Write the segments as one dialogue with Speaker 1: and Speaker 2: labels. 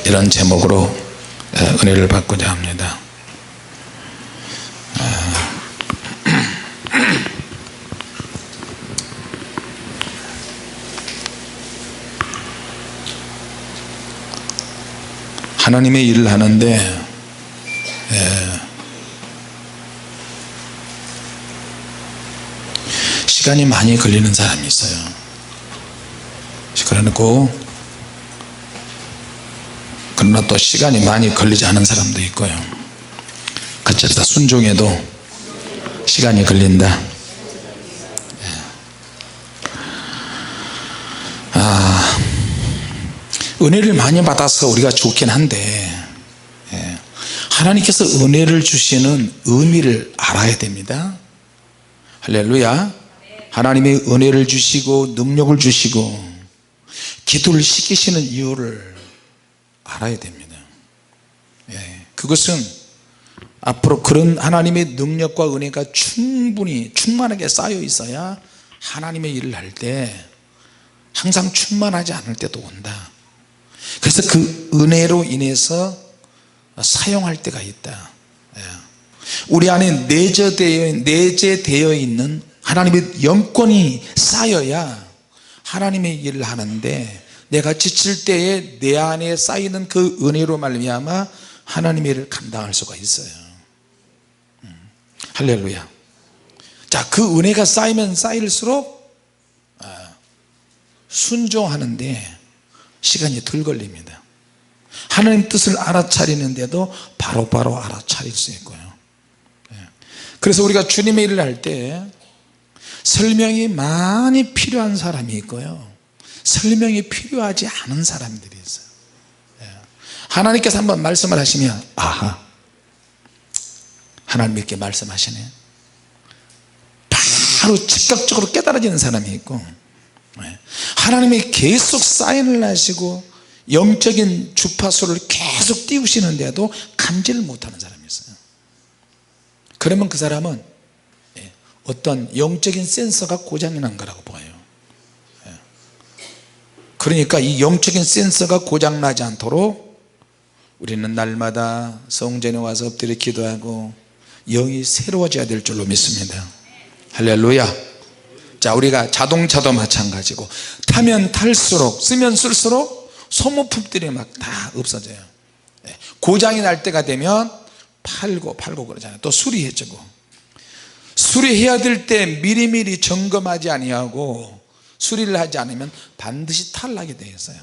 Speaker 1: 이런 제목으로 은혜를 받고자 합니다. 하나님의 일을 하는데 시간이 많이 걸리는 사람이 있어요. 그러고 그러나 또 시간이 많이 걸리지 않은 사람도 있고요. 어쨌든 순종해도 시간이 걸린다. 은혜를 많이 받아서 우리가 좋긴 한데 하나님께서 은혜를 주시는 의미를 알아야 됩니다. 할렐루야. 하나님의 은혜를 주시고 능력을 주시고 기도를 시키시는 이유를 알아야 됩니다. 그것은 앞으로 그런 하나님의 능력과 은혜가 충만하게 쌓여 있어야 하나님의 일을 할 때 항상 충만하지 않을 때도 온다. 그래서 그 은혜로 인해서 사용할 때가 있다. 우리 안에 내재되어 있는 하나님의 영권이 쌓여야 하나님의 일을 하는데, 내가 지칠 때에 내 안에 쌓이는 그 은혜로 말미암아 하나님의 일을 감당할 수가 있어요. 할렐루야. 자, 그 은혜가 쌓이면 쌓일수록 순종하는데 시간이 덜 걸립니다. 하나님 뜻을 알아차리는데도 바로바로 알아차릴 수 있고요. 그래서 우리가 주님의 일을 할 때 설명이 많이 필요한 사람이 있고요, 설명이 필요하지 않은 사람들이 있어요. 하나님께서 한번 말씀을 하시면 아하, 하나님 이렇게 말씀하시네, 바로 즉각적으로 깨달아지는 사람이 있고, 하나님이 계속 사인을 하시고 영적인 주파수를 계속 띄우시는데도 감지를 못하는 사람이 있어요. 그러면 그 사람은 어떤 영적인 센서가 고장이 난 거라고 보여요. 그러니까 이 영적인 센서가 고장나지 않도록 우리는 날마다 성전에 와서 엎드려 기도하고 영이 새로워져야 될 줄로 믿습니다. 할렐루야. 자, 우리가 자동차도 마찬가지고 타면 탈수록 쓰면 쓸수록 소모품들이 막 다 없어져요. 고장이 날 때가 되면 팔고 그러잖아요. 또 수리해주고, 수리해야 될 때 미리미리 점검하지 아니하고 수리를 하지 않으면 반드시 탈나게 되어 있어요.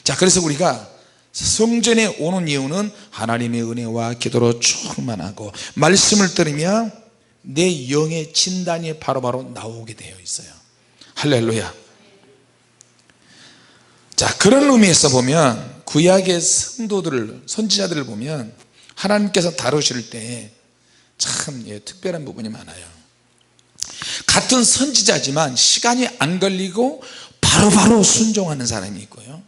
Speaker 1: 자, 그래서 우리가 성전에 오는 이유는 하나님의 은혜와 기도로 충만하고 말씀을 들으며 내 영의 진단이 바로바로 나오게 되어 있어요. 할렐루야. 자, 그런 의미에서 보면 구약의 성도들을, 선지자들을 보면 하나님께서 다루실 때 참 특별한 부분이 많아요. 같은 선지자지만 시간이 안 걸리고 바로바로 순종하는 사람이 있고요,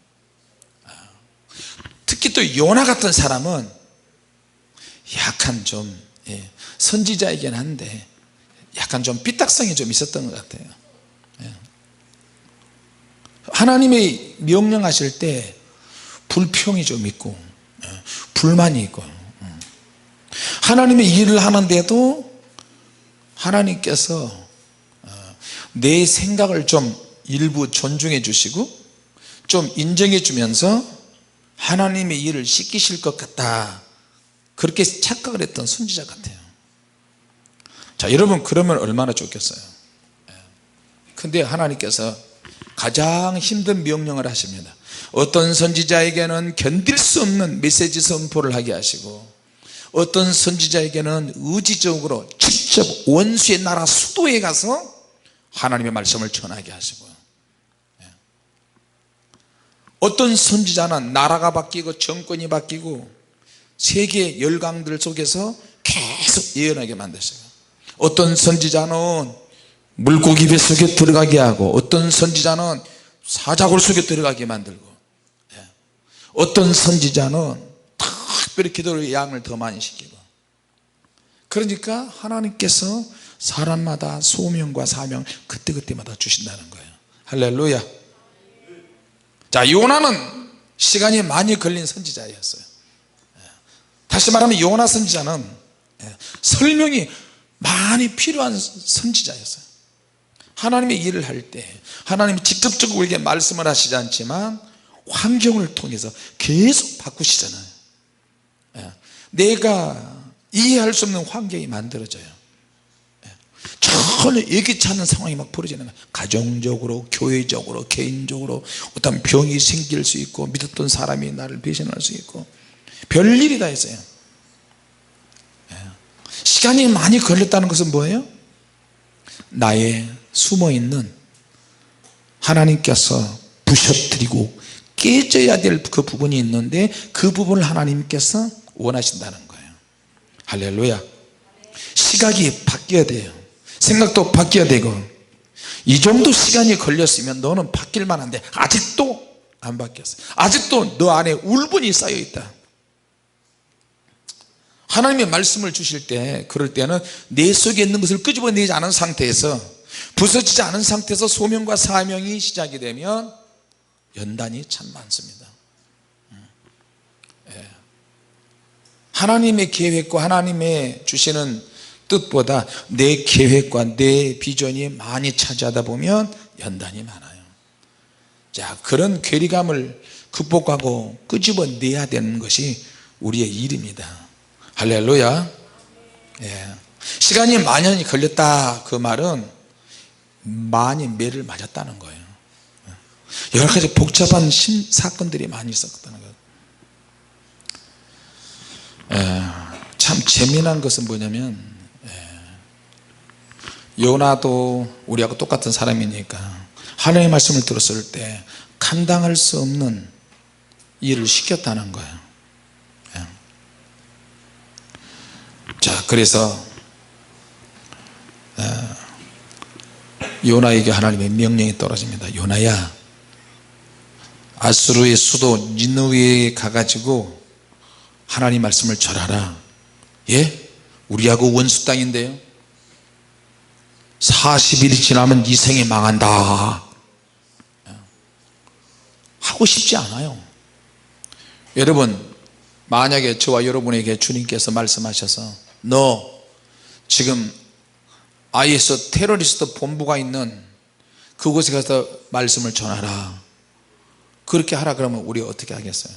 Speaker 1: 특히 또 요나 같은 사람은 약간 좀 선지자이긴 한데 약간 좀 삐딱성이 좀 있었던 것 같아요. 하나님이 명령하실 때 불평이 좀 있고 불만이 있고, 하나님의 일을 하는데도 하나님께서 내 생각을 좀 일부 존중해 주시고 좀 인정해 주면서 하나님의 일을 시키실 것 같다, 그렇게 착각을 했던 선지자 같아요. 자, 여러분 그러면 얼마나 좋겠어요. 근데 하나님께서 가장 힘든 명령을 하십니다. 어떤 선지자에게는 견딜 수 없는 메시지 선포를 하게 하시고, 어떤 선지자에게는 의지적으로 직접 원수의 나라 수도에 가서 하나님의 말씀을 전하게 하시고요, 어떤 선지자는 나라가 바뀌고 정권이 바뀌고 세계 열강들 속에서 계속 예언하게 만드셔요. 어떤 선지자는 물고기 뱃속에 들어가게 하고, 어떤 선지자는 사자굴 속에 들어가게 만들고, 어떤 선지자는 특별히 기도를 양을 더 많이 시키고. 그러니까 하나님께서 사람마다 소명과 사명 그때그때마다 주신다는 거예요. 할렐루야. 자, 요나는 시간이 많이 걸린 선지자였어요. 다시 말하면 요나 선지자는 설명이 많이 필요한 선지자였어요. 하나님의 일을 할 때 하나님이 직접적으로 우리에게 말씀을 하시지 않지만 환경을 통해서 계속 바꾸시잖아요. 내가 이해할 수 없는 환경이 만들어져요. 전혀 예기치 않는 상황이 막 벌어지는 거예요. 가정적으로, 교회적으로, 개인적으로 어떤 병이 생길 수 있고, 믿었던 사람이 나를 배신할 수 있고, 별일이 다 있어요. 시간이 많이 걸렸다는 것은 뭐예요? 나의 숨어있는 하나님께서 부셔뜨리고 깨져야 될 그 부분이 있는데, 그 부분을 하나님께서 원하신다는 거예요. 할렐루야. 시각이 바뀌어야 돼요. 생각도 바뀌어야 되고, 이 정도 시간이 걸렸으면 너는 바뀔 만한데 아직도 안 바뀌었어요. 아직도 너 안에 울분이 쌓여 있다. 하나님의 말씀을 주실 때, 그럴 때는 내 속에 있는 것을 끄집어내지 않은 상태에서, 부서지지 않은 상태에서 소명과 사명이 시작이 되면 연단이 참 많습니다. 하나님의 계획과 하나님의 주시는 뜻보다 내 계획과 내 비전이 많이 차지하다 보면 연단이 많아요. 자, 그런 괴리감을 극복하고 끄집어내야 되는 것이 우리의 일입니다. 할렐루야. 시간이 많이 걸렸다, 그 말은 많이 매를 맞았다는 거예요. 여러 가지 복잡한 사건들이 많이 있었다는 거예요. 참 재미난 것은 뭐냐면, 요나도 우리하고 똑같은 사람이니까 하나님의 말씀을 들었을 때 감당할 수 없는 일을 시켰다는 거예요. 자, 그래서 요나에게 하나님의 명령이 떨어집니다. 요나야, 아수르의 수도 니느웨에 가가지고 하나님 말씀을 전하라. 우리하고 원수 땅인데요, 40일이 지나면 네 생이 망한다. 하고 싶지 않아요. 여러분, 만약에 저와 여러분에게 주님께서 말씀하셔서 너 지금 IS 테러리스트 본부가 있는 그곳에 가서 말씀을 전하라, 그렇게 하라 그러면 우리 어떻게 하겠어요?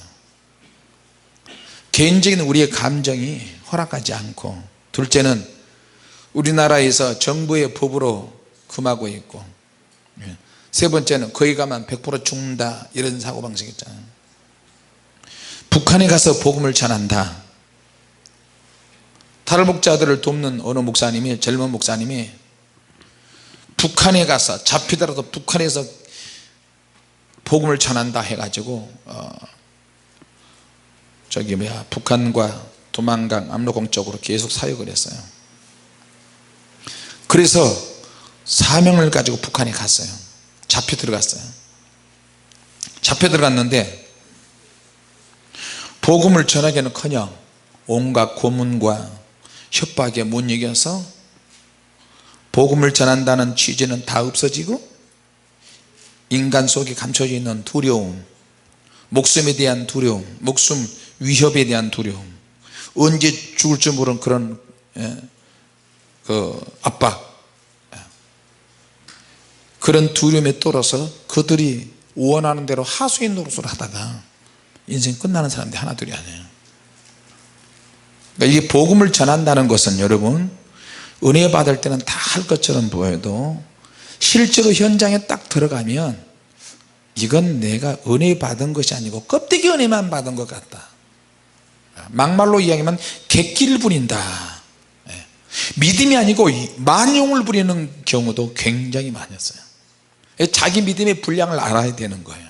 Speaker 1: 개인적인 우리의 감정이 허락하지 않고, 둘째는 우리나라에서 정부의 법으로 금하고 있고, 세 번째는 거기 가면 100% 죽는다, 이런 사고방식이 있잖아요. 북한에 가서 복음을 전한다. 탈북자들을 돕는 어느 목사님이, 젊은 목사님이 북한에 가서 잡히더라도 북한에서 복음을 전한다 해가지고 북한과 두만강, 압록강 쪽으로 계속 사역을 했어요. 그래서 사명을 가지고 북한에 갔어요. 잡혀 들어갔어요. 잡혀 들어갔는데 복음을 전하기는커녕 온갖 고문과 협박에 못 이겨서 복음을 전한다는 취지는 다 없어지고, 인간 속에 감춰져 있는 두려움, 목숨에 대한 두려움, 목숨 위협에 대한 두려움, 언제 죽을 줄 모르는 그런 압박, 그런 두려움에 떨어서 그들이 원하는 대로 하수인 노릇을 하다가 인생 끝나는 사람들이 하나둘이 아니에요. 그러니까 이 복음을 전한다는 것은, 여러분, 은혜 받을 때는 다 할 것처럼 보여도 실제로 현장에 딱 들어가면 이건 내가 은혜 받은 것이 아니고 껍데기 은혜만 받은 것 같다. 막말로 이야기하면 객기를 부린다. 믿음이 아니고 만용을 부리는 경우도 굉장히 많았어요. 자기 믿음의 분량을 알아야 되는 거예요.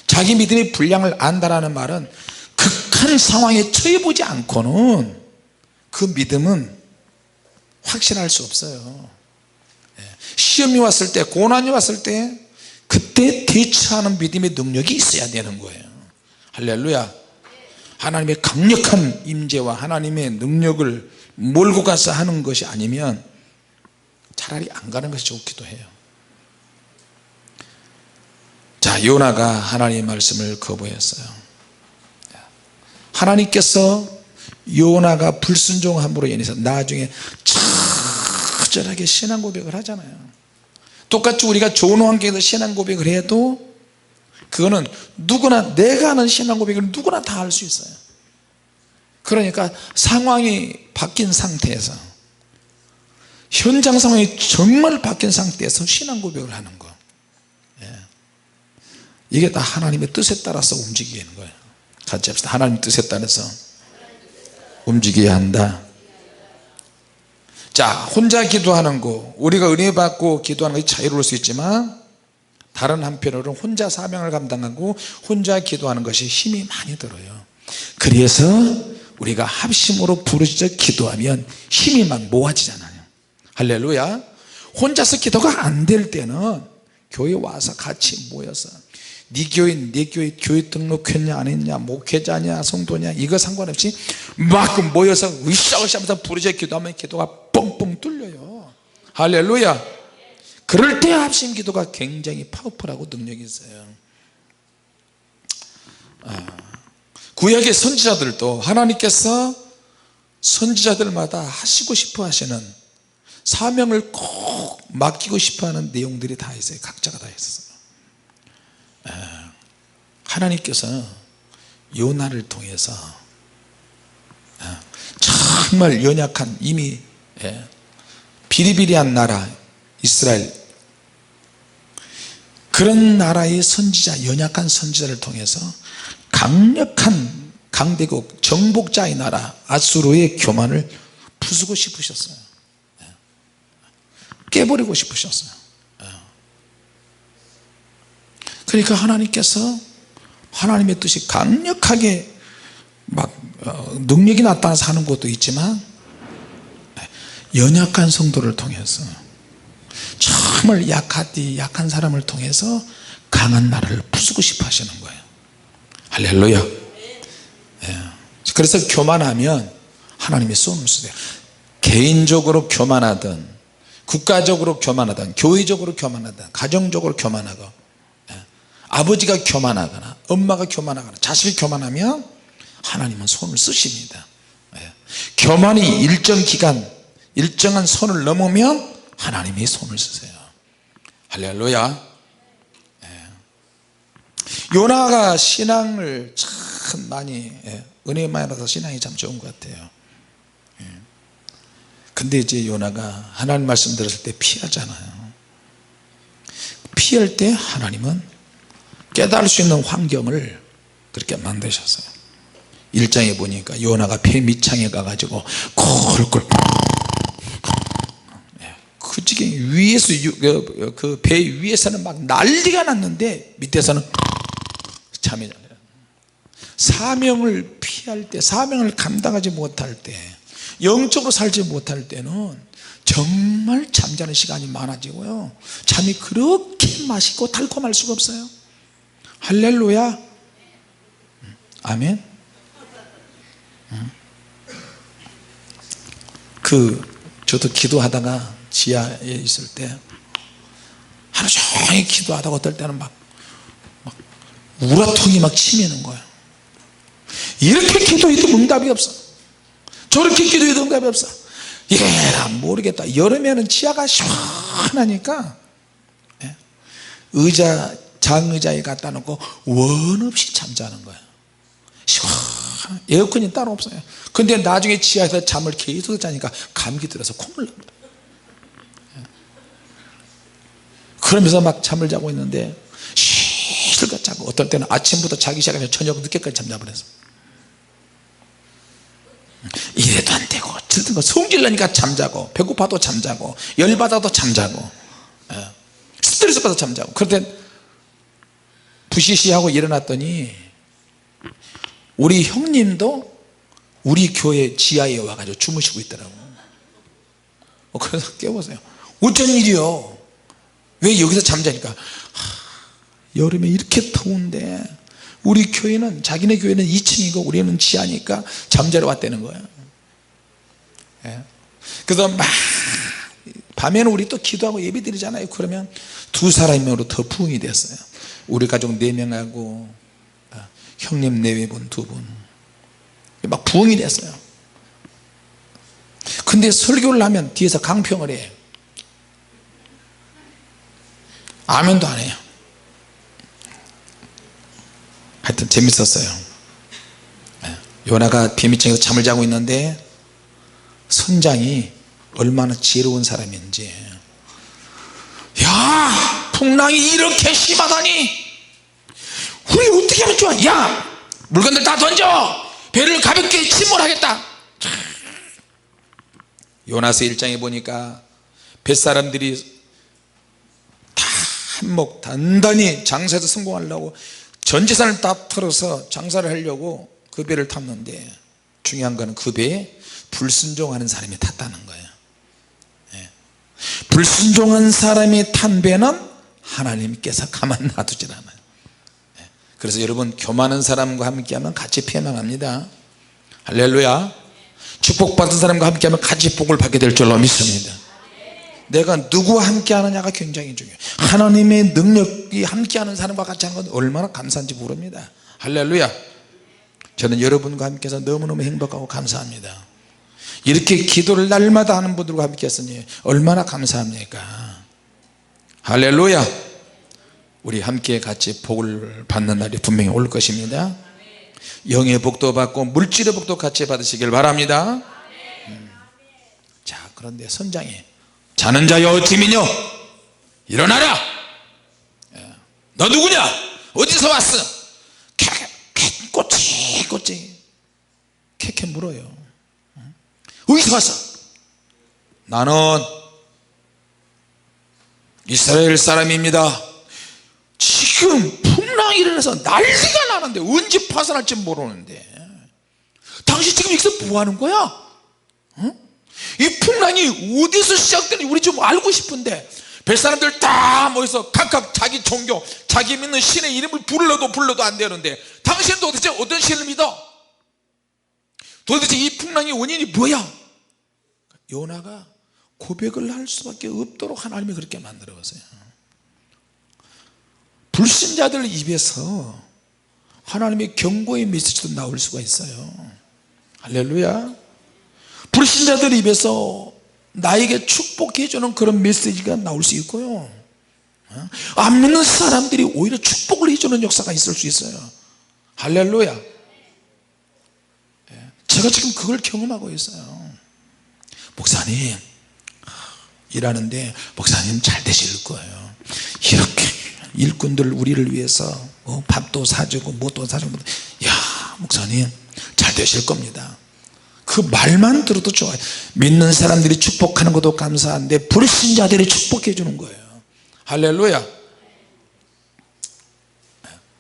Speaker 1: 자기 믿음의 분량을 안다라는 말은 극한 상황에 처해보지 않고는 그 믿음은 확실할 수 없어요. 시험이 왔을 때, 고난이 왔을 때 그때 대처하는 믿음의 능력이 있어야 되는 거예요. 할렐루야. 하나님의 강력한 임재와 하나님의 능력을 몰고 가서 하는 것이 아니면 차라리 안 가는 것이 좋기도 해요. 자, 요나가 하나님의 말씀을 거부했어요. 하나님께서 요나가 불순종함으로 인해서 나중에 처절하게 신앙 고백을 하잖아요. 똑같이 우리가 좋은 환경에서 신앙 고백을 해도 그거는 누구나, 내가 하는 신앙 고백을 누구나 다 할 수 있어요. 그러니까 상황이 바뀐 상태에서, 현장 상황이 정말 바뀐 상태에서 신앙 고백을 하는 거, 이게 다 하나님의 뜻에 따라서 움직이는 거예요. 같이 합시다. 하나님 뜻에 따라서 움직여야 한다. 자, 혼자 기도하는 거, 우리가 은혜 받고 기도하는 것이 자유로울 수 있지만 다른 한편으로는 혼자 사명을 감당하고 혼자 기도하는 것이 힘이 많이 들어요. 그래서 우리가 합심으로 부르짖어 기도하면 힘이 막 모아지잖아요. 할렐루야. 혼자서 기도가 안 될 때는 교회 와서 같이 모여서, 네 교회 내 교회 등록했냐 안 했냐, 목회자냐 성도냐 이거 상관없이 막 모여서 으쌰으쌰 하면서 부르짖어 기도하면 기도가 뻥뻥 뚫려요. 할렐루야. 그럴 때 합심 기도가 굉장히 파워풀하고 능력이 있어요. 구약의 선지자들도 하나님께서 선지자들마다 하시고 싶어 하시는 사명을 꼭 맡기고 싶어 하는 내용들이 다 있어요. 각자가 다 있어요. 하나님께서 요나를 통해서 정말 연약한, 이미 비리비리한 나라 이스라엘, 그런 나라의 선지자, 연약한 선지자를 통해서 강력한 강대국 정복자의 나라 아수르의 교만을 부수고 싶으셨어요. 깨버리고 싶으셨어요. 그러니까 하나님께서 하나님의 뜻이 강력하게 막 능력이 나타나서 하는 것도 있지만 연약한 성도를 통해서, 정말 약한 사람을 통해서 강한 나라를 부수고 싶어 하시는 거예요. 할렐루야. 그래서 교만하면 하나님이 손을 쓰세요. 개인적으로 교만하든 국가적으로 교만하든 교회적으로 교만하든 가정적으로 교만하고, 아버지가 교만하거나 엄마가 교만하거나 자식이 교만하면 하나님은 손을 쓰십니다. 교만이 일정 기간, 일정한 선을 넘으면 하나님이 손을 쓰세요. 할렐루야. 요나가 신앙을 참 많이, 은혜 많이 받아서 신앙이 참 좋은 것 같아요. 근데 이제 요나가 하나님 말씀 들었을 때 피하잖아요. 피할 때 하나님은 깨달을 수 있는 환경을 그렇게 만드셨어요. 1장에 보니까 요나가 배 밑창에 가가지고 콜콜, 그 지경 위에서, 그 배 위에서는 막 난리가 났는데 밑에서는 잠이 잘 자요. 사명을 피할 때, 사명을 감당하지 못할 때, 영적으로 살지 못할 때는 정말 잠자는 시간이 많아지고요, 잠이 그렇게 맛있고 달콤할 수가 없어요. 할렐루야. 아멘. 저도 기도하다가 지하에 있을 때 하루 종일 기도하다가 어떨 때는 막 우라통이 막 치미는 거예요. 이렇게 기도해도 응답이 없어, 저렇게 기도해도 응답이 없어. 이래라 모르겠다. 여름에는 지하가 시원하니까 장의자에 갖다 놓고 원 없이 잠자는 거예요. 시원한, 에어컨이 따로 없어요. 근데 나중에 지하에서 잠을 계속 자니까 감기 들어서 콧물 납니다. 그러면서 막 잠을 자고 있는데 실컷 자고, 어떨 때는 아침부터 자기 시작하면 저녁 늦게까지 잠자버려서 이래도 안 되고, 들든 거 성질 나니까 잠자고, 배고파도 잠자고, 열받아도 잠자고, 스트레스 받아서 잠자고. 그런데 부시시하고 일어났더니 우리 형님도 우리 교회 지하에 와가지고 주무시고 있더라고. 그래서 깨워서요, 어쩐 일이요, 왜 여기서 잠자니까, 여름에 이렇게 더운데 우리 교회는, 자기네 교회는 2층이고 우리는 지하니까 잠자러 왔다는 거예요. 그래서 막 밤에는 우리 또 기도하고 예배 드리잖아요. 그러면 두 사람으로 더 부흥이 됐어요. 우리 가족 4명하고 형님 4분 2분 막 부흥이 됐어요. 근데 설교를 하면 뒤에서 강평을 해요. 아멘도 안 해요. 하여튼 재밌었어요. 요나가 비밀정에서 잠을 자고 있는데 선장이 얼마나 지혜로운 사람인지, 야 풍랑이 이렇게 심하다니 우리 어떻게 하면 좋아. 야 물건들 다 던져, 배를 가볍게 침몰하겠다. 요나서 1장에 보니까 뱃사람들이 다 한몫 단단히 장사에서 성공하려고 전 재산을 다 털어서 장사를 하려고 그 배를 탔는데, 중요한 거는 그 배에 불순종하는 사람이 탔다는 거예요. 불순종한 사람이 탄 배는 하나님께서 가만 놔두질 않아요. 그래서 여러분, 교만한 사람과 함께하면 같이 피해나갑니다. 할렐루야. 축복받은 사람과 함께하면 같이 복을 받게 될 줄로 믿습니다. 내가 누구와 함께하느냐가 굉장히 중요해요. 하나님의 능력이 함께하는 사람과 같이 하는 건 얼마나 감사한지 모릅니다. 할렐루야. 저는 여러분과 함께해서 너무너무 행복하고 감사합니다. 이렇게 기도를 날마다 하는 분들과 함께 했으니 얼마나 감사합니까. 할렐루야. 우리 함께 같이 복을 받는 날이 분명히 올 것입니다. 영의 복도 받고 물질의 복도 같이 받으시길 바랍니다. 자, 그런데 선장이 자는 자여 지민여 일어나라. 너 누구냐, 어디서 왔어? 꼬치 캐캐 물어요. 어디서 왔어? 나는 이스라엘 사람입니다. 지금 풍랑이 일어나서 난리가 나는데 언제 파산할지 모르는데 당신 지금 여기서 뭐 하는 거야? 이 풍랑이 어디서 시작되는지 우리 좀 알고 싶은데, 뱃사람들 다 모여서 각각 자기 종교, 자기 믿는 신의 이름을 불러도 안 되는데 당신은 도대체 어떤 신을 믿어? 도대체 이 풍랑의 원인이 뭐야? 요나가 고백을 할 수밖에 없도록 하나님이 그렇게 만들어봤어요. 불신자들 입에서 하나님의 경고의 메시지도 나올 수가 있어요. 할렐루야. 불신자들 입에서 나에게 축복해 주는 그런 메시지가 나올 수 있고요, 안 믿는 사람들이 오히려 축복을 해주는 역사가 있을 수 있어요. 할렐루야. 제가 지금 그걸 경험하고 있어요. 목사님 일하는데 목사님 잘 되실 거예요. 이렇게 일꾼들 우리를 위해서 밥도 사주고 뭐도 사주고, 야 목사님 잘 되실 겁니다. 그 말만 들어도 좋아요. 믿는 사람들이 축복하는 것도 감사한데 불신자들이 축복해 주는 거예요. 할렐루야.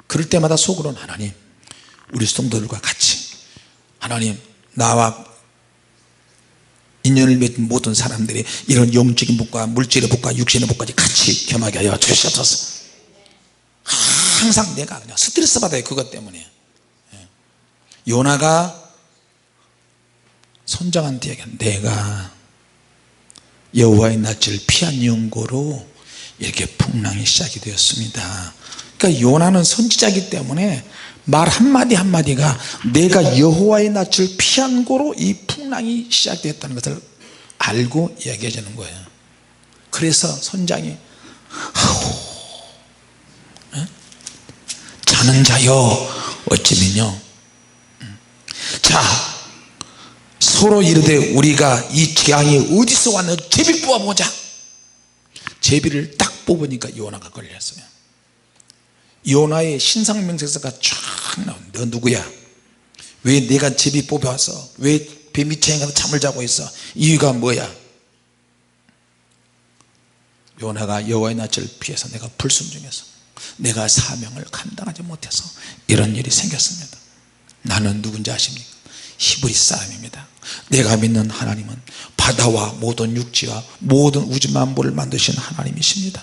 Speaker 1: 그럴 때마다 속으로는 하나님, 우리 성도들과 같이 하나님, 나와 인연을 맺은 모든 사람들이 이런 영적인 복과 물질의 복과 육신의 복까지 같이 겸하게 하여 주시옵소서. 항상 내가 그냥 스트레스 받아요, 그것 때문에. 요나가 선장한테 얘기한, 내가 여호와의 낯을 피한 연고로 이렇게 풍랑이 시작이 되었습니다. 그러니까 요나는 선지자이기 때문에 말 한마디 한마디가 내가 여호와의 낯을 피한 고로 이 풍랑이 시작되었다는 것을 알고 이야기해 주는 거예요. 그래서 선장이 자는 자여 어찌미뇨. 자, 서로 이르되 우리가 이 재앙이 어디서 왔나 제비 뽑아보자. 제비를 딱 뽑으니까 요나가 걸렸어요. 요나의 신상명세서가 쫙 나온, 너 누구야? 왜 내가 제비 뽑아왔어? 왜 배 밑에 가서 잠을 자고 있어? 이유가 뭐야? 요나가 여호와의 낯을 피해서 내가 불순종해서 내가 사명을 감당하지 못해서 이런 일이 생겼습니다. 나는 누군지 아십니까? 히브리 사람입니다. 내가 믿는 하나님은 바다와 모든 육지와 모든 우주 만물을 만드신 하나님이십니다.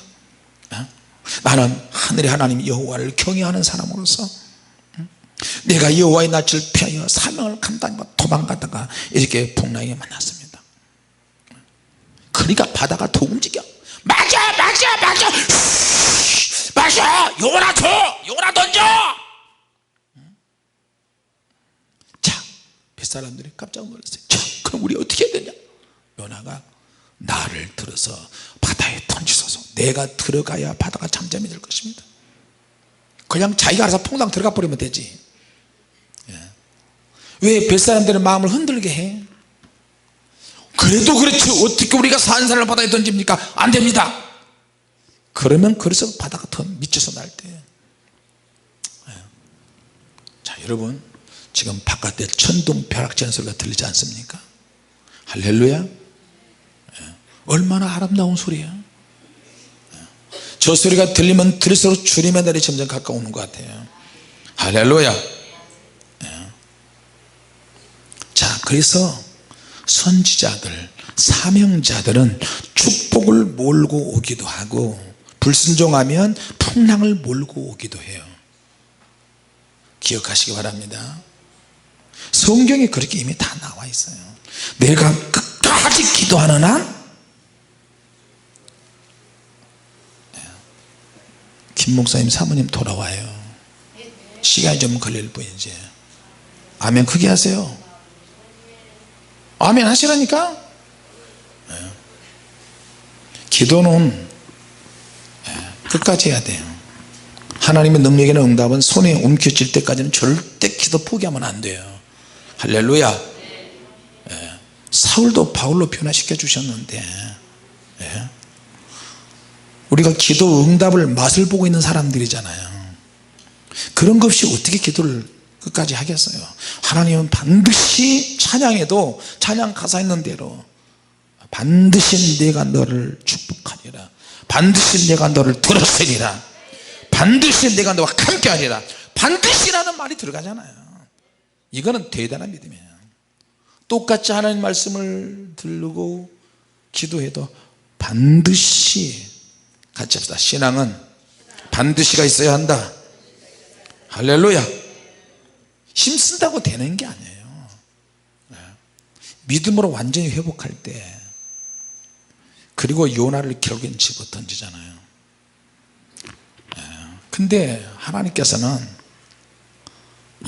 Speaker 1: 나는 하늘의 하나님 여호와를 경외하는 사람으로서 내가 여호와의 낯을 피하여 사명을 감당하고 도망가다가 이렇게 풍랑에 만났습니다. 그러니까 바다가 더 움직여. 맞아 마셔, 요나 줘, 요나 던져. 자, 뱃사람들이 깜짝 놀랐어요. 자, 그럼 우리 어떻게 해야 되냐? 요나가 나를 들어서 바다에 던지소서. 내가 들어가야 바다가 잠잠해질 것입니다. 그냥 자기가 알아서 퐁당 들어가 버리면 되지. 왜 뱃사람들의 마음을 흔들게 해? 그래도 그렇지, 어떻게 우리가 산 사람을 바다에 던집니까? 안 됩니다. 그러면 그래서 바다가 더 미쳐서 날 때. 자, 여러분, 지금 바깥에 천둥벼락치는 소리가 들리지 않습니까? 할렐루야. 얼마나 아름다운 소리야. 저 소리가 들리면 들을수록 주님의 날이 점점 가까우는 것 같아요. 할렐루야. 자, 그래서 선지자들, 사명자들은 축복을 몰고 오기도 하고, 불순종하면 풍랑을 몰고 오기도 해요. 기억하시기 바랍니다. 성경에 그렇게 이미 다 나와 있어요. 내가 끝까지 기도하는 한, 김 목사님 사모님 돌아와요. 시간이 좀 걸릴 뿐이지. 아멘 크게 하세요. 아멘 하시라니까. 기도는 끝까지 해야 돼요. 하나님의 능력이나 응답은 손에 움켜쥘 때까지는 절대 기도 포기하면 안 돼요. 할렐루야. 사울도 바울로 변화시켜 주셨는데, 우리가 기도 응답을 맛을 보고 있는 사람들이잖아요. 그런 것 없이 어떻게 기도를 끝까지 하겠어요? 하나님은 반드시 찬양에도 찬양 가사 있는 대로 반드시 내가 너를 축복하리라, 반드시 내가 너를 들었으리라, 반드시 내가 너와 함께하리라, 반드시라는 말이 들어가잖아요. 이거는 대단한 믿음이에요. 똑같이 하나님 말씀을 들고 기도해도 반드시, 같이 합시다. 신앙은 반드시가 있어야 한다. 할렐루야. 힘쓴다고 되는 게 아니에요. 믿음으로 완전히 회복할 때, 그리고 요나를 결국엔 집어 던지잖아요. 근데 하나님께서는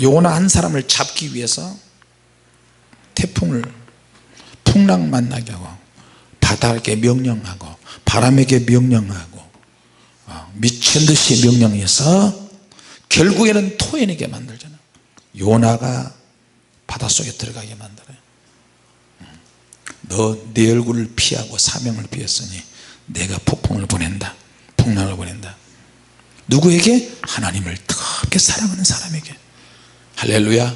Speaker 1: 요나 한 사람을 잡기 위해서 태풍을, 풍랑 만나게 하고, 바다에게 명령하고, 바람에게 명령하고, 미친 듯이 명령해서 결국에는 토해내게 만들잖아요. 요나가 바닷속에 들어가게 만들어요. 너 내 얼굴을 피하고 사명을 피했으니 내가 폭풍을 보낸다, 풍랑을 보낸다. 누구에게? 하나님을 뜨겁게 사랑하는 사람에게. 할렐루야.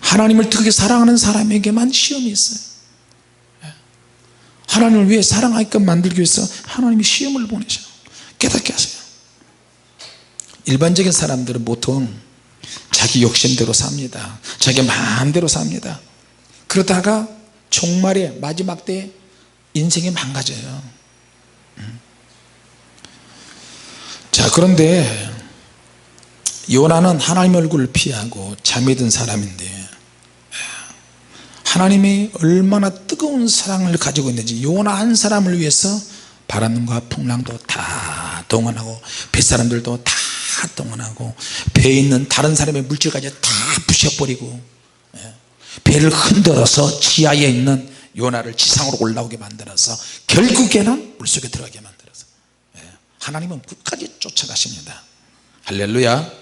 Speaker 1: 하나님을 뜨겁게 사랑하는 사람에게만 시험이 있어요. 하나님을 왜 사랑하게끔 만들기 위해서 하나님이 시험을 보내셔요. 깨닫게 하세요. 일반적인 사람들은 보통 자기 욕심대로 삽니다. 자기 마음대로 삽니다. 그러다가 종말에 마지막 때 인생이 망가져요. 자, 그런데 요나는 하나님 얼굴을 피하고 잠이 든 사람인데, 하나님이 얼마나 뜨거운 사랑을 가지고 있는지, 요나 한 사람을 위해서 바람과 풍랑도 다 동원하고, 뱃사람들도 다 동원하고, 배에 있는 다른 사람의 물질까지 다 부셔버리고, 배를 흔들어서 지하에 있는 요나를 지상으로 올라오게 만들어서 결국에는 물속에 들어가게 만들어서, 하나님은 끝까지 쫓아가십니다. 할렐루야.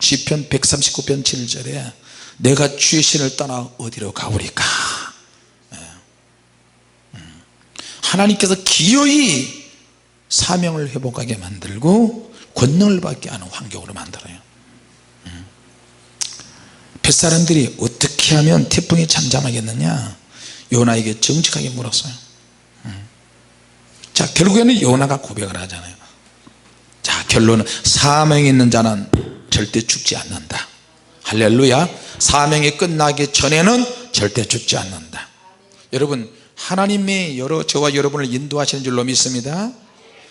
Speaker 1: 시편 139편 7절에 내가 주의 신을 떠나 어디로 가오리까. 하나님께서 기어이 사명을 회복하게 만들고 권능을 받게 하는 환경으로 만들어요. 뱃사람들이 어떻게 하면 태풍이 잠잠하겠느냐, 요나에게 정직하게 물었어요. 자, 결국에는 요나가 고백을 하잖아요. 자, 결론은 사명이 있는 자는 절대 죽지 않는다. 할렐루야. 사명이 끝나기 전에는 절대 죽지 않는다. 여러분, 하나님이 저와 여러분을 인도하시는 줄로 믿습니다.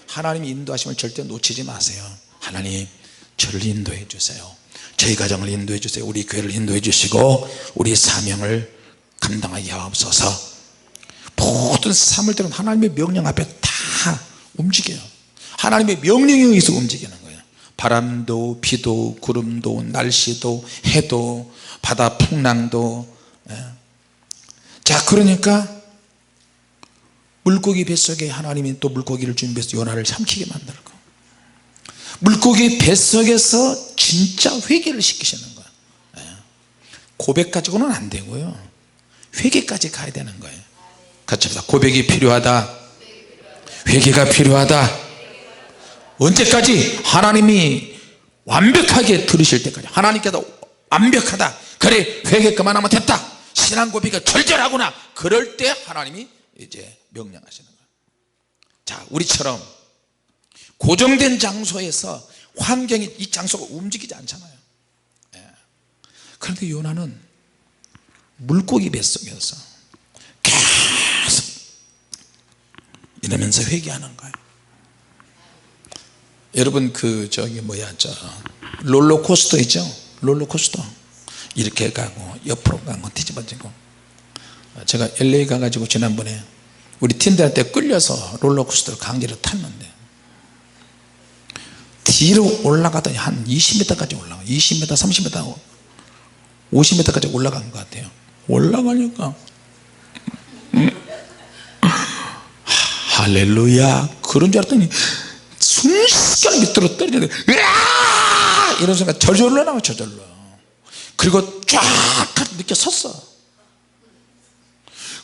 Speaker 1: 하나님이 인도하심을 절대 놓치지 마세요. 하나님, 저를 인도해 주세요. 저희 가정을 인도해 주세요. 우리 교회를 인도해 주시고 우리 사명을 감당하게 하옵소서. 모든 삶을 때는 하나님의 명령 앞에 다 움직여요. 하나님의 명령에 의해서 움직이는 거예요. 바람도 비도 구름도 날씨도 해도 바다 풍랑도. 자, 그러니까 물고기 뱃속에 하나님이 또 물고기를 준비해서 요나를 삼키게 만들고, 물고기 뱃속에서 진짜 회개를 시키시는 거예요. 고백 가지고는 안 되고요, 회개까지 가야 되는 거예요. 같이 합시다. 고백이 필요하다, 회개가 필요하다. 언제까지? 하나님이 완벽하게 들으실 때까지. 하나님께서 완벽하다, 그래 회개 그만하면 됐다, 신앙 고백이 절절하구나, 그럴 때 하나님이 이제 명령하시는 거예요. 자, 우리처럼 고정된 장소에서 환경이, 이 장소가 움직이지 않잖아요. 그런데 요나는 물고기 뱃속에서 계속 이러면서 회개하는 거예요. 여러분 롤러코스터 있죠? 롤러코스터 이렇게 가고 옆으로 가고 뒤집어지고. 제가 LA 가가지고 지난번에 우리 팀들한테 끌려서 롤러코스터 강제로 탔는데, 뒤로 올라가더니 한 20m까지 올라가, 20m 30m 50m까지 올라간 것 같아요. 올라가니까 할렐루야 그런 줄 알았더니 순식간에 밑으로 떨어지는데, 으아! 이런 순간 저절로 나와, 저절로. 그리고 쫙 늦게 섰어.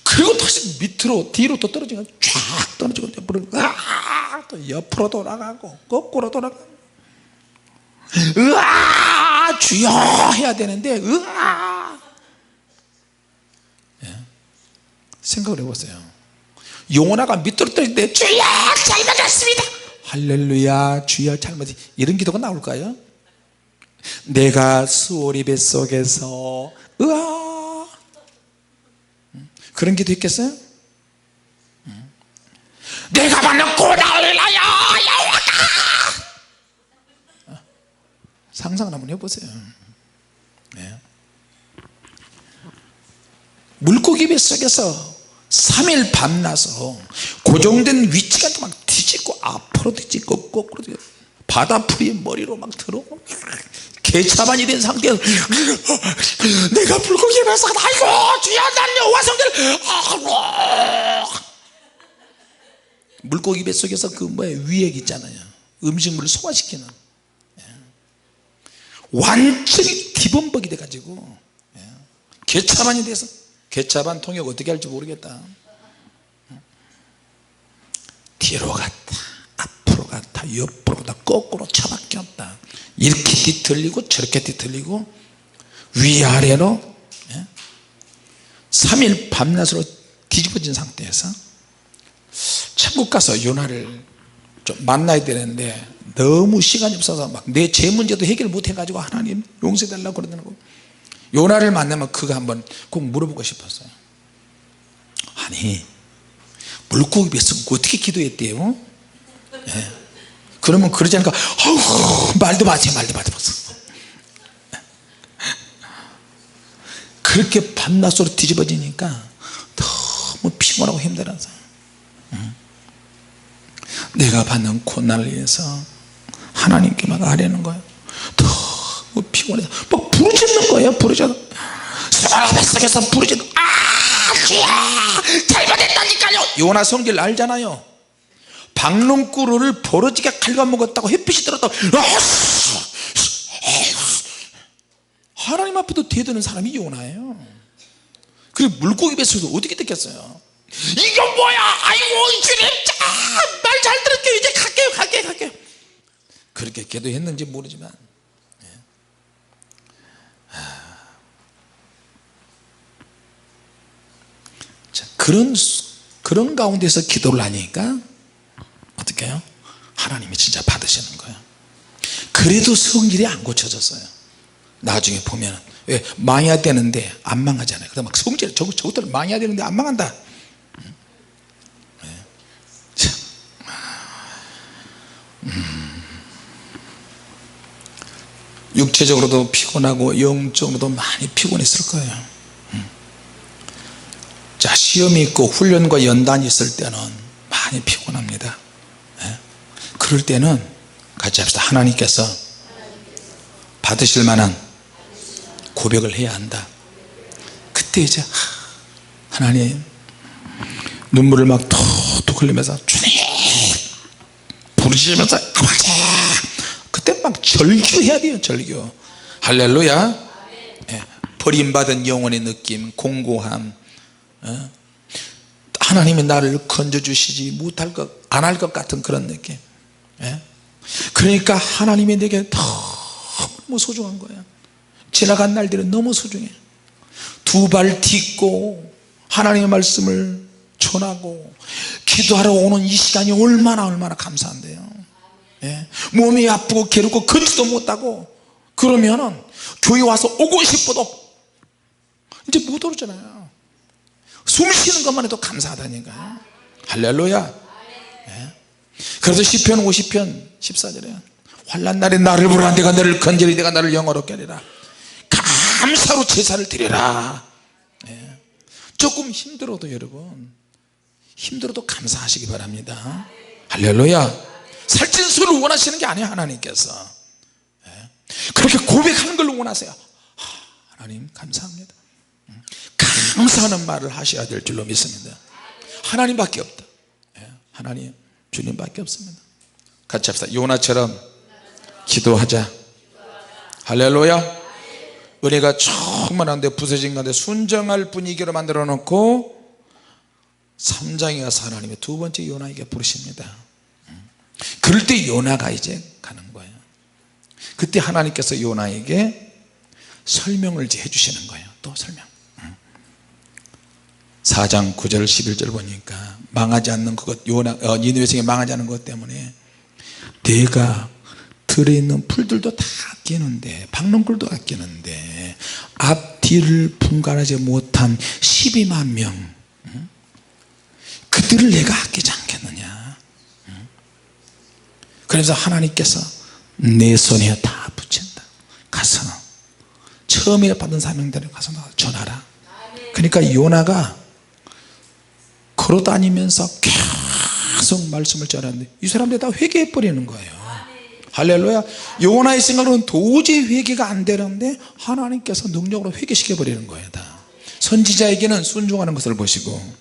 Speaker 1: 그리고 다시 밑으로 뒤로 또 떨어지고 쫙 떨어지고 또 옆으로 돌아가고 거꾸로 돌아가고, 으아 주여 해야 되는데 으아. 생각을 해보세요. 요나가 밑으로 떨어질 때 주여 잘못했습니다, 할렐루야 주여 잘못, 이런 기도가 나올까요? 내가 수오리 뱃속에서 으아, 그런 기도 있겠어요? 내가 받는 고난을 하여 여호와가, 상상을 한번 해보세요. 물고기 뱃속에서 3일 밤나서 고정된 위치가 막 뒤집고 앞으로 뒤집고 거꾸로 뒤집고, 바다풀이 머리로 막 들어오고 개차반이 된 상태에서 내가 물고기에 나서 아이고 주여 난 여호와 성전을, 물고기 뱃속에서 위액 있잖아요, 음식물을 소화시키는, 완전히 뒤범벅이 돼가지고 개차반이 돼서, 개차반 통역 어떻게 할지 모르겠다. 뒤로 갔다 앞으로 갔다 옆으로 갔다 거꾸로 차밖에 없다. 이렇게 뒤틀리고 저렇게 뒤틀리고 위아래로 3일 밤낮으로 뒤집어진 상태에서 천국 가서 요나를 좀 만나야 되는데 너무 시간이 없어서 막 내 제 문제도 해결 못 해가지고 하나님 용서해 달라고 그러더라고. 요나를 만나면 그거 한번 꼭 물어보고 싶었어요. 아니 물고기 뱃속 어떻게 기도했대요? 그러면 그러지 않을까? 말도 마세요, 말도 마세요. 그렇게 밤낮으로 뒤집어지니까 너무 피곤하고 힘들어서 내가 받는 고난을 위해서 하나님께 막 아뢰는 거예요. 너무 피곤해서 막 부르짖는 거예요. 부르짖어 뱃속에서 부르짖는, 주여 잘못했다니까요. 요나 성질 알잖아요. 박농꾸루를 버러지게 갉아먹었다고 햇빛이 들었다고 하나님 앞에도 대드는 사람이 요나예요. 그리고 물고기 뱃속에서 어떻게 됐겠어요? 이거 뭐야, 아이고 주님 말 잘 들을게요, 이제 갈게요. 그렇게 기도했는지 모르지만 자, 그런 가운데서 기도를 하니까 어떻게 해요? 하나님이 진짜 받으시는 거예요. 그래도 성질이 안 고쳐졌어요. 나중에 보면 왜 망해야 되는데 안 망하잖아요. 그래서 막 성질 저것들 망해야 되는데 안 망한다. 육체적으로도 피곤하고 영적으로도 많이 피곤했을 거예요. 자, 시험이 있고 훈련과 연단이 있을 때는 많이 피곤합니다. 그럴 때는 같이 합시다. 하나님께서 받으실 만한 고백을 해야 한다. 그때 이제 하나님, 눈물을 막 툭툭 흘리면서 주님 부르시면서 그때 막 절규해야 돼요. 절규. 할렐루야. 예. 버림받은 영혼의 느낌, 공고함, 하나님이 나를 건져주시지 못할 것, 안 할 것 같은 그런 느낌. 예? 그러니까 하나님이 내게 너무 소중한 거야. 지나간 날들은 너무 소중해. 두 발 딛고 하나님의 말씀을 전하고 기도하러 오는 이 시간이 얼마나 감사한데요. 예? 몸이 아프고 괴롭고 걷지도 못하고 그러면은 교회 와서 오고 싶어도 이제 못 오잖아요. 숨 쉬는 것만 해도 감사하다니까요. 할렐루야. 예? 그래서 시편 50편 14절에 환난 날에 나를 보라. 내가 너를 건지리. 내가 너를 영화롭게 하리라. 감사로 제사를 드리라. 예. 조금 힘들어도 여러분, 힘들어도 감사하시기 바랍니다. 할렐루야. 살찐 소리를 원하시는 게 아니에요. 하나님께서. 예. 그렇게 고백하는 걸 원하세요. 하나님 감사합니다. 감사하는 말을 하셔야 될 줄로 믿습니다. 하나님밖에 없다. 예. 하나님, 주님밖에 없습니다. 같이 합시다. 요나처럼 기도하자. 할렐루야. 은혜가 충만한데 부서진 가운데 순정할 분위기로 만들어 놓고 3장에 가서 하나님의 두 번째 요나에게 부르십니다. 그럴 때 요나가 이제 가는 거예요. 그때 하나님께서 요나에게 설명을 이제 해주시는 거예요. 또 설명. 4장 9절 11절 보니까 망하지 않는 그것, 니느웨 성이 망하지 않는 것 때문에 내가 들에 있는 풀들도 다 아끼는데, 박농굴도 아끼는데 앞뒤를 분간하지 못한 12만 명, 그들을 내가 아끼지 않겠느냐. 그래서 하나님께서 내 손에 다 붙인다. 가서 처음에 받은 사명대로 가서 전하라. 그러니까 요나가 걸어다니면서 계속 말씀을 전하는데 이 사람들이 다 회개해 버리는 거예요. 할렐루야. 요나의 생각으로는 도저히 회개가 안 되는데 하나님께서 능력으로 회개시켜 버리는 거예요. 다 선지자에게는 순종하는 것을 보시고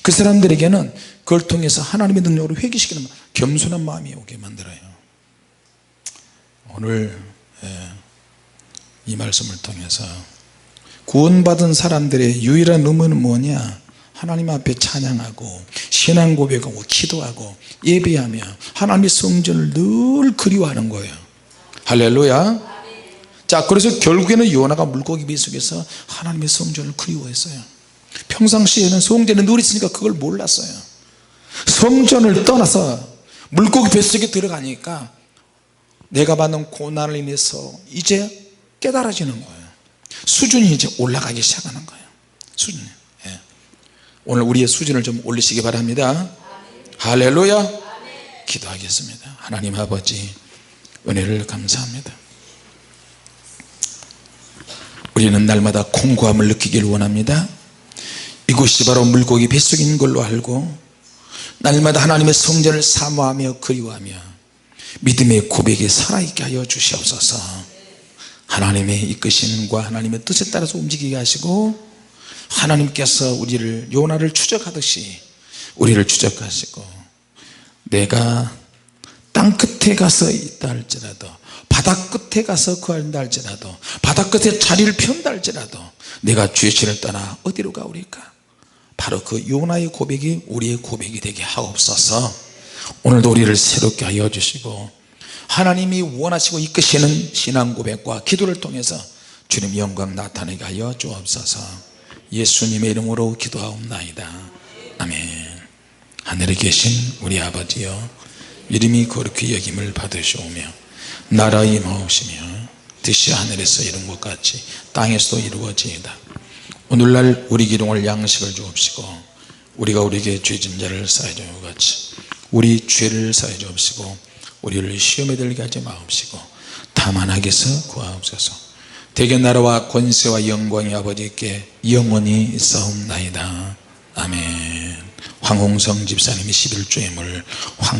Speaker 1: 그 사람들에게는 그걸 통해서 하나님의 능력으로 회개시키는 겸손한 마음이 오게 만들어요. 오늘 이 말씀을 통해서 구원받은 사람들의 유일한 의무는 뭐냐? 하나님 앞에 찬양하고 신앙 고백하고 기도하고 예배하며 하나님의 성전을 늘 그리워하는 거예요. 할렐루야. 자, 그래서 결국에는 요나가 물고기 뱃속에서 하나님의 성전을 그리워했어요. 평상시에는 성전에 늘 있으니까 그걸 몰랐어요. 성전을 떠나서 물고기 뱃속에 들어가니까 내가 받는 고난을 인해서 이제 깨달아지는 거예요. 수준이 이제 올라가기 시작하는 거예요. 수준이. 예. 오늘 우리의 수준을 좀 올리시기 바랍니다. 할렐루야. 기도하겠습니다. 하나님 아버지, 은혜를 감사합니다. 우리는 날마다 공고함을 느끼기를 원합니다. 이곳이 바로 물고기 뱃속인 걸로 알고 날마다 하나님의 성전을 사모하며 그리워하며 믿음의 고백에 살아있게 하여 주시옵소서. 하나님의 이끄심과 하나님의 뜻에 따라서 움직이게 하시고 하나님께서 우리를 요나를 추적하듯이 우리를 추적하시고 내가 땅 끝에 가서 있다 할지라도 바다 끝에 가서 거한다 할지라도 바다 끝에 자리를 펴다 할지라도 내가 주의 신을 떠나 어디로 가오리까? 바로 그 요나의 고백이 우리의 고백이 되게 하옵소서. 오늘도 우리를 새롭게 하여 주시고 하나님이 원하시고 이끄시는 신앙 고백과 기도를 통해서 주님 영광 나타내게 하여 주옵소서. 예수님의 이름으로 기도하옵나이다. 아멘. 하늘에 계신 우리 아버지여, 이름이 거룩히 여김을 받으시오며 나라 임하옵시며 뜻이 하늘에서 이룬 것 같이 땅에서도 이루어지이다. 오늘날 우리 기둥을 양식을 주옵시고 우리가 우리에게 죄진 자를 사하여 준 것 같이 우리 죄를 사하여 주옵시고 우리를 시험에 들게 하지 마옵시고 다만 악에서 구하옵소서. 대개 나라와 권세와 영광이 아버지께 영원히 있사옵나이다. 아멘. 황홍성 집사님이 11조의 물